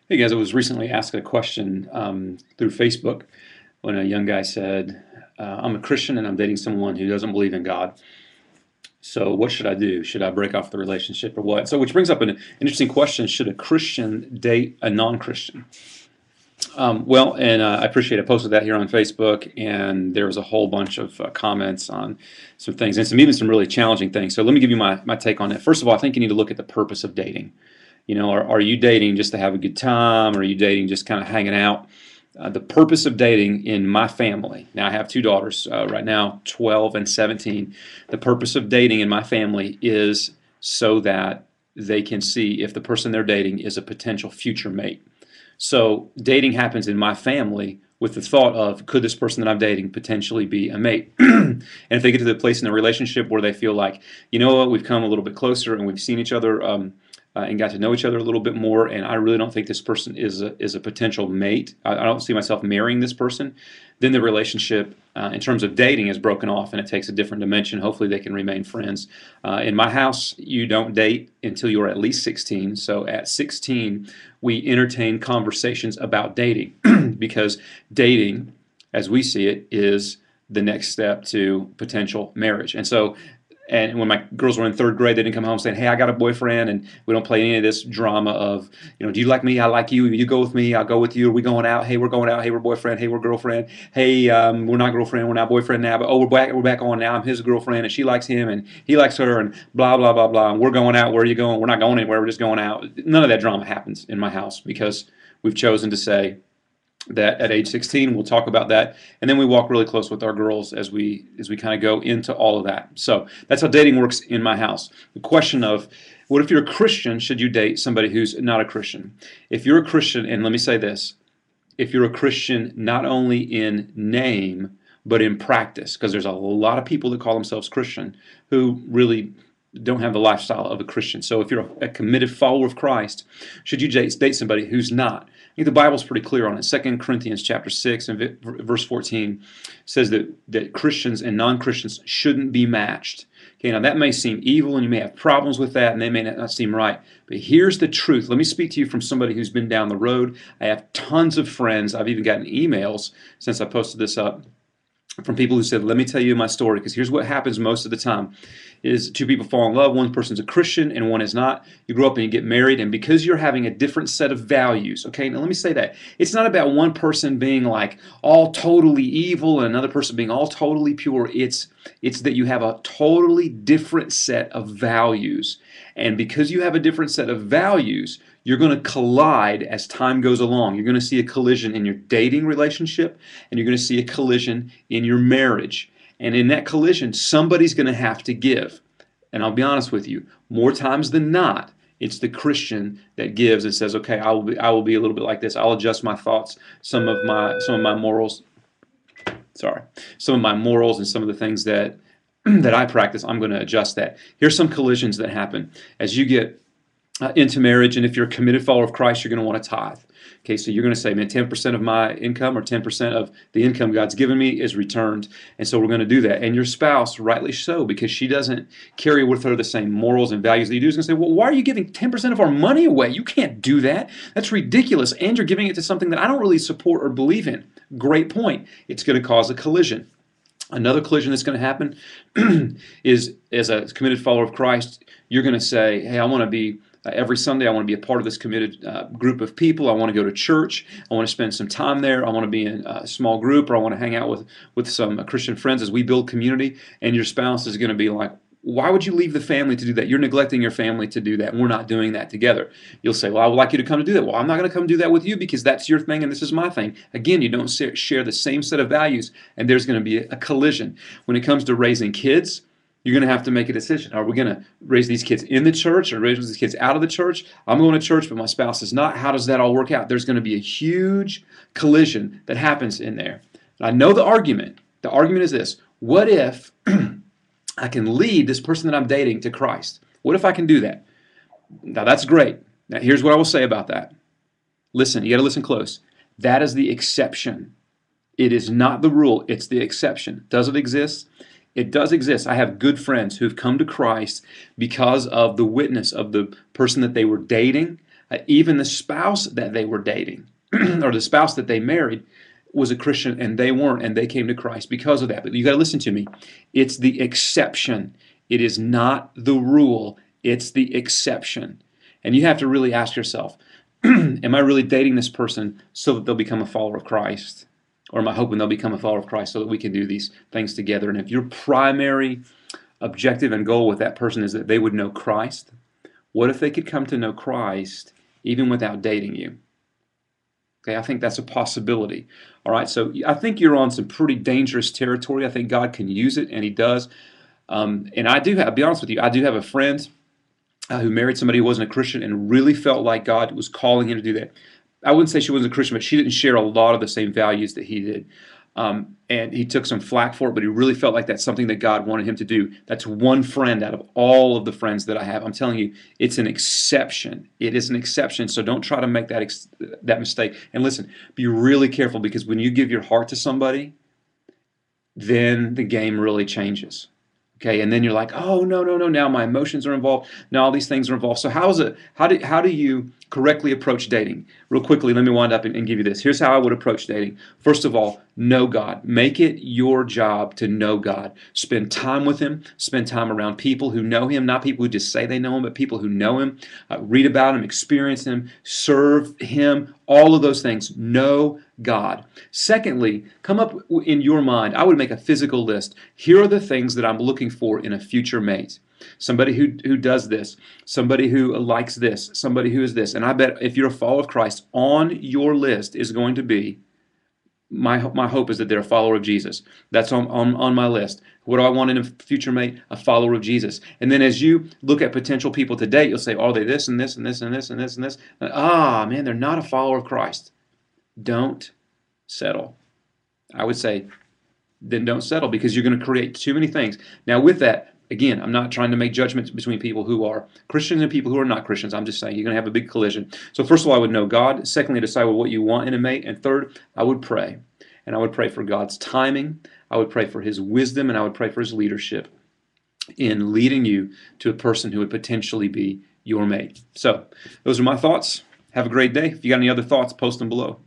Hey guys, I was recently asked a question through Facebook when a young guy said, I'm a Christian and I'm dating someone who doesn't believe in God. So what should I do? Should I break off the relationship or what? So which brings up an interesting question. Should a Christian date a non-Christian? I appreciate I posted that here on Facebook, and there was a whole bunch of comments on some things, and even some really challenging things. So let me give you my take on it. First of all, I think you need to look at the purpose of dating. Are you dating just to have a good time? Or are you dating just kind of hanging out? The purpose of dating in my family, now I have two daughters right now, 12 and 17. The purpose of dating in my family is so that they can see if the person they're dating is a potential future mate. So dating happens in my family with the thought of, could this person that I'm dating potentially be a mate? And if they get to the place in the relationship where they feel like, you know what, we've come a little bit closer and we've seen each other and got to know each other a little bit more, and I really don't think this person is a potential mate. I don't see myself marrying this person. Then the relationship, in terms of dating, is broken off, and it takes a different dimension. Hopefully, they can remain friends. In my house, you don't date until you're at least 16. So at 16, we entertain conversations about dating because dating, as we see it, is the next step to potential marriage. And when my girls were in third grade, they didn't come home saying, "Hey, I got a boyfriend," and we don't play any of this drama of, do you like me? I like you. You go with me. I'll go with you. Are we going out? Hey, we're going out. Hey, we're boyfriend. Hey, we're girlfriend. Hey, we're not girlfriend. We're not boyfriend now. But we're back. We're back on now. I'm his girlfriend, and she likes him, and he likes her, and blah blah blah blah. And we're going out. Where are you going? We're not going anywhere. We're just going out. None of that drama happens in my house because we've chosen to say that at age 16 we'll talk about that, and then we walk really close with our girls as we kind of go into all of that. So that's how dating works in my house. The question of, what if you're a Christian, should you date somebody who's not a Christian? If you're a Christian, and let me say this, if you're a Christian not only in name but in practice, because there's a lot of people that call themselves Christian who really don't have the lifestyle of a Christian. So if you're a committed follower of Christ, should you date somebody who's not? I think the Bible's pretty clear on it. 2 Corinthians chapter 6 and verse 14 says that Christians and non-Christians shouldn't be matched. Okay, now that may seem evil and you may have problems with that and they may not seem right. But here's the truth. Let me speak to you from somebody who's been down the road. I have tons of friends. I've even gotten emails since I posted this up from people who said, let me tell you my story, because here's what happens most of the time is two people fall in love, one person's a Christian and one is not. You grow up and you get married, and because you're having a different set of values, okay, now let me say that. It's not about one person being like all totally evil and another person being all totally pure. It's that you have a totally different set of values. And because you have a different set of values, you're going to collide as time goes along. You're going to see a collision in your dating relationship, and you're going to see a collision in your marriage. And in that collision, somebody's going to have to give. And I'll be honest with you, more times than not, it's the Christian that gives and says, okay, I will be a little bit like this. I'll adjust my thoughts, some of my morals. Some of my morals and some of the things that I practice, I'm going to adjust that. Here's some collisions that happen as you get into marriage, and if you're a committed follower of Christ, you're going to want to tithe. Okay, so you're going to say, man, 10% of my income or 10% of the income God's given me is returned, and so we're going to do that. And your spouse, rightly so, because she doesn't carry with her the same morals and values that you do, is going to say, well, why are you giving 10% of our money away? You can't do that. That's ridiculous, and you're giving it to something that I don't really support or believe in. Great point. It's going to cause a collision. Another collision that's going to happen is, as a committed follower of Christ, you're going to say, hey, I want to be every Sunday, I want to be a part of this committed group of people. I want to go to church. I want to spend some time there. I want to be in a small group, or I want to hang out with some Christian friends as we build community. And your spouse is going to be like, why would you leave the family to do that? You're neglecting your family to do that, and we're not doing that together. You'll say, well, I would like you to come to do that. Well, I'm not going to come do that with you because that's your thing and this is my thing. Again, you don't share the same set of values, and there's going to be a collision. When it comes to raising kids, you're going to have to make a decision. Are we going to raise these kids in the church or raise these kids out of the church? I'm going to church, but my spouse is not. How does that all work out? There's going to be a huge collision that happens in there. And I know the argument. The argument is this. What if I can lead this person that I'm dating to Christ? What if I can do that? Now, that's great. Now, here's what I will say about that. Listen, you got to listen close. That is the exception. It is not the rule. It's the exception. Does it exist? It does exist. I have good friends who've come to Christ because of the witness of the person that they were dating. Even the spouse that they were dating or the spouse that they married was a Christian and they weren't, and they came to Christ because of that. But you got to listen to me. It's the exception. It is not the rule. It's the exception. And you have to really ask yourself, am I really dating this person so that they'll become a follower of Christ? Or am I hoping they'll become a follower of Christ so that we can do these things together? And if your primary objective and goal with that person is that they would know Christ, what if they could come to know Christ even without dating you? Okay, I think that's a possibility. All right, so I think you're on some pretty dangerous territory. I think God can use it, and He does. And I do have, I'll be honest with you, I do have a friend who married somebody who wasn't a Christian and really felt like God was calling him to do that. I wouldn't say she wasn't a Christian, but she didn't share a lot of the same values that he did. And he took some flack for it, but he really felt like that's something that God wanted him to do. That's one friend out of all of the friends that I have. I'm telling you, it's an exception. It is an exception, so don't try to make that mistake. And listen, be really careful, because when you give your heart to somebody, then the game really changes. Okay, and then you're like, oh, no, no, no, now my emotions are involved. Now all these things are involved. So how do you correctly approach dating? Real quickly, let me wind up and give you this. Here's how I would approach dating. First of all, know God. Make it your job to know God. Spend time with Him. Spend time around people who know Him, not people who just say they know Him, but people who know Him. Read about Him, experience Him, serve Him, all of those things. Know God. Secondly, come up in your mind, I would make a physical list. Here are the things that I'm looking for in a future mate. Somebody who does this, somebody who likes this, somebody who is this. And I bet if you're a follower of Christ, on your list is going to be, my hope is that they're a follower of Jesus. That's on my list. What do I want in a future mate? A follower of Jesus. And then as you look at potential people to date, you'll say, are they this and this and this and this and this and this? And, man, they're not a follower of Christ. Don't settle. I would say, then don't settle, because you're going to create too many things. Now with that, again, I'm not trying to make judgments between people who are Christians and people who are not Christians. I'm just saying you're going to have a big collision. So first of all, I would know God. Secondly, decide what you want in a mate. And third, I would pray. And I would pray for God's timing. I would pray for His wisdom, and I would pray for His leadership in leading you to a person who would potentially be your mate. So those are my thoughts. Have a great day. If you got any other thoughts, post them below.